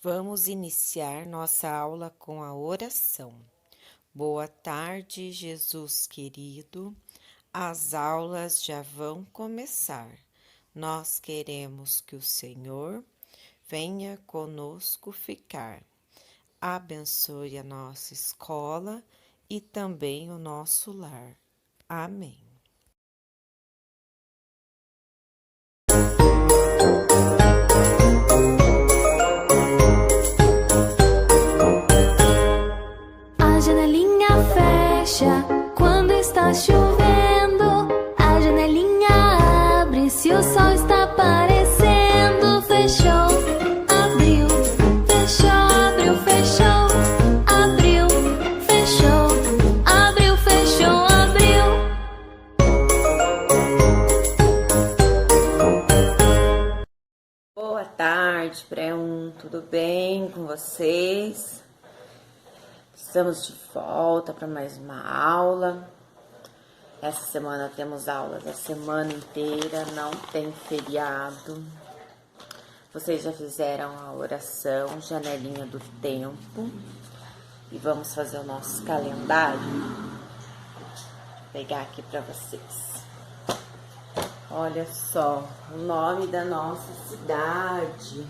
Vamos iniciar nossa aula com a oração. Boa tarde, Jesus querido. As aulas já vão começar. Nós queremos que o Senhor venha conosco ficar. Abençoe a nossa escola e também o nosso lar. Amém. A janelinha fecha quando está chovendo. A janelinha abre se o sol está aparecendo. Fechou, abriu, fechou, abriu, fechou. Abriu, fechou, abriu, fechou, abriu. Boa tarde, pré-1, tudo bem com vocês? Estamos de volta para mais uma aula. Essa semana temos aulas a semana inteira, não tem feriado. Vocês já fizeram a oração, janelinha do tempo. E vamos fazer o nosso calendário. Vou pegar aqui para vocês. Olha só, o nome da nossa cidade,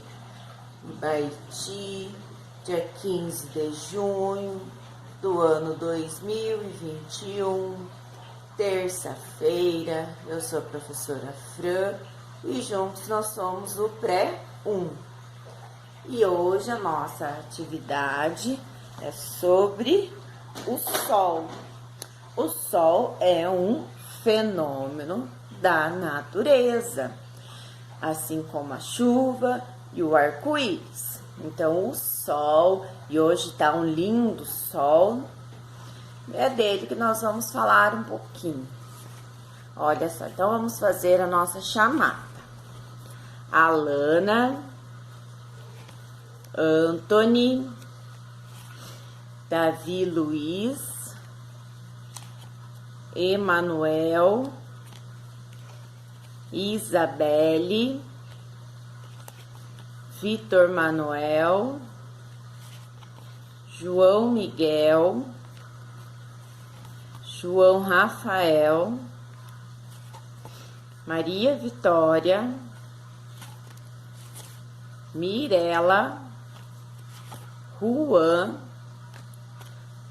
Ibaiti, dia 15 de junho do ano 2021, terça-feira. Eu sou a professora Fran e juntos nós somos o pré-1. E hoje a nossa atividade é sobre o sol. O sol é um fenômeno da natureza, assim como a chuva e o arco-íris. Então, o sol, e hoje tá um lindo sol, é dele que nós vamos falar um pouquinho. Olha só, então vamos fazer a nossa chamada. Alana, Anthony, Davi Luiz, Emanuel, Isabelle, Vitor Manuel, João Miguel, João Rafael, Maria Vitória, Mirela, Juan,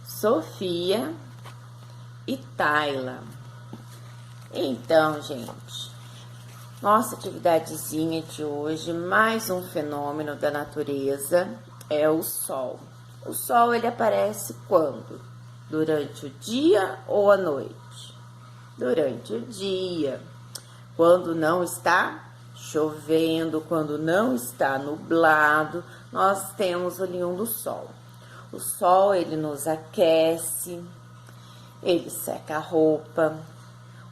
Sofia e Tayla. Então, gente, nossa atividadezinha de hoje, mais um fenômeno da natureza, é o sol. O sol, ele aparece quando? Durante o dia ou a noite? Durante o dia. Quando não está chovendo, quando não está nublado, nós temos o olhinho do sol. O sol, ele nos aquece, ele seca a roupa,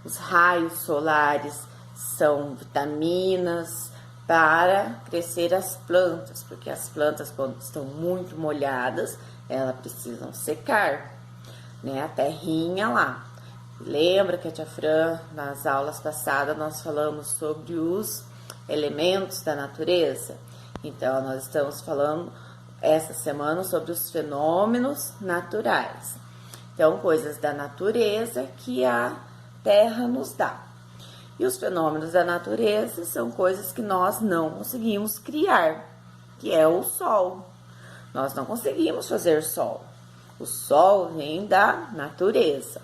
os raios solares são vitaminas para crescer as plantas, porque as plantas, quando estão muito molhadas, elas precisam secar, né? A terrinha lá. Lembra que a tia Fran, nas aulas passadas, nós falamos sobre os elementos da natureza? Então, nós estamos falando essa semana sobre os fenômenos naturais. Então, coisas da natureza que a terra nos dá. E os fenômenos da natureza são coisas que nós não conseguimos criar, que é o sol. Nós não conseguimos fazer sol. O sol vem da natureza.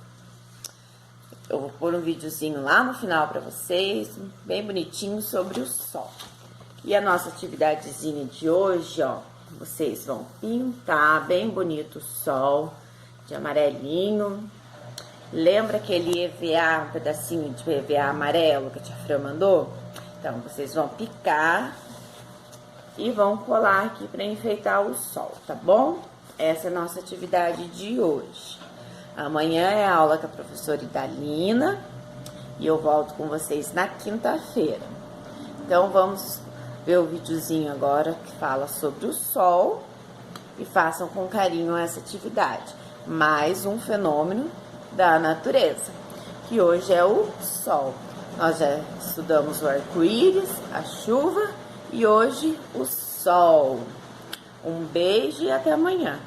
Eu vou pôr um videozinho lá no final para vocês, bem bonitinho, sobre o sol. E a nossa atividadezinha de hoje, ó, vocês vão pintar bem bonito o sol, de amarelinho. Lembra aquele EVA, um pedacinho de EVA amarelo que a tia Fran mandou? Então, vocês vão picar e vão colar aqui para enfeitar o sol, tá bom? Essa é a nossa atividade de hoje. Amanhã é a aula com a professora Idalina e eu volto com vocês na quinta-feira. Então, vamos ver o videozinho agora que fala sobre o sol e façam com carinho essa atividade. Mais um fenômeno da natureza, que hoje é o sol. Nós já estudamos o arco-íris, a chuva e hoje o sol. Um beijo e até amanhã.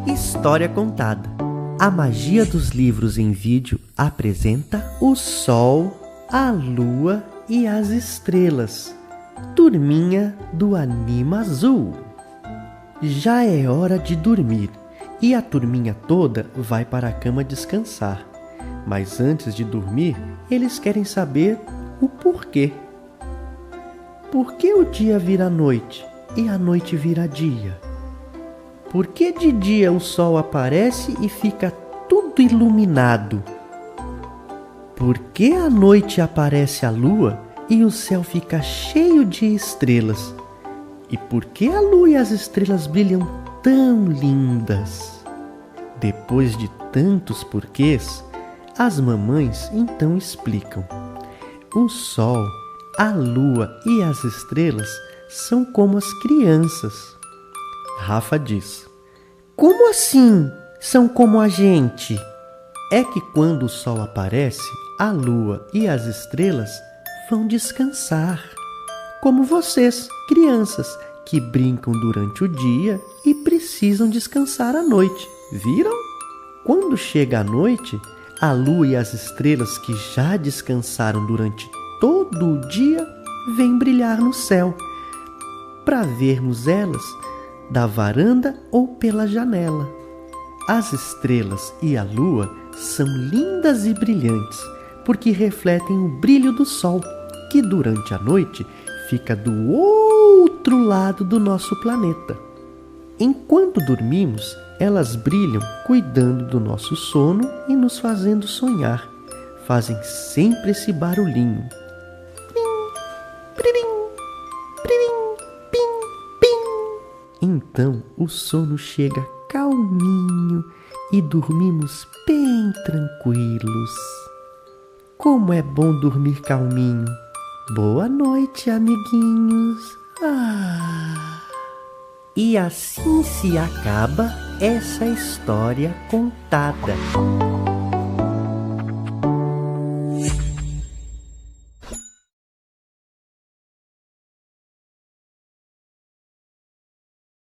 História contada. A magia dos livros em vídeo apresenta o sol, a lua e as estrelas. Turminha do Anima Azul. Já é hora de dormir e a turminha toda vai para a cama descansar. Mas antes de dormir, eles querem saber o porquê. Por que o dia vira noite e a noite vira dia? Por que de dia o sol aparece e fica tudo iluminado? Por que à noite aparece a lua e o céu fica cheio de estrelas? E por que a lua e as estrelas brilham tão lindas? Depois de tantos porquês, as mamães então explicam. O sol, a lua e as estrelas são como as crianças. Rafa diz: como assim são como a gente? É que quando o sol aparece, a lua e as estrelas vão descansar. Como vocês, crianças, que brincam durante o dia e precisam descansar à noite. Viram? Quando chega a noite, a lua e as estrelas que já descansaram durante todo o dia vêm brilhar no céu, para vermos elas da varanda ou pela janela. As estrelas e a lua são lindas e brilhantes, porque refletem o brilho do sol, que durante a noite fica do outro lado do nosso planeta. Enquanto dormimos, elas brilham cuidando do nosso sono e nos fazendo sonhar. Fazem sempre esse barulhinho. Então o sono chega calminho e dormimos bem tranquilos. Como é bom dormir calminho. Boa noite, amiguinhos. E assim se acaba essa história contada.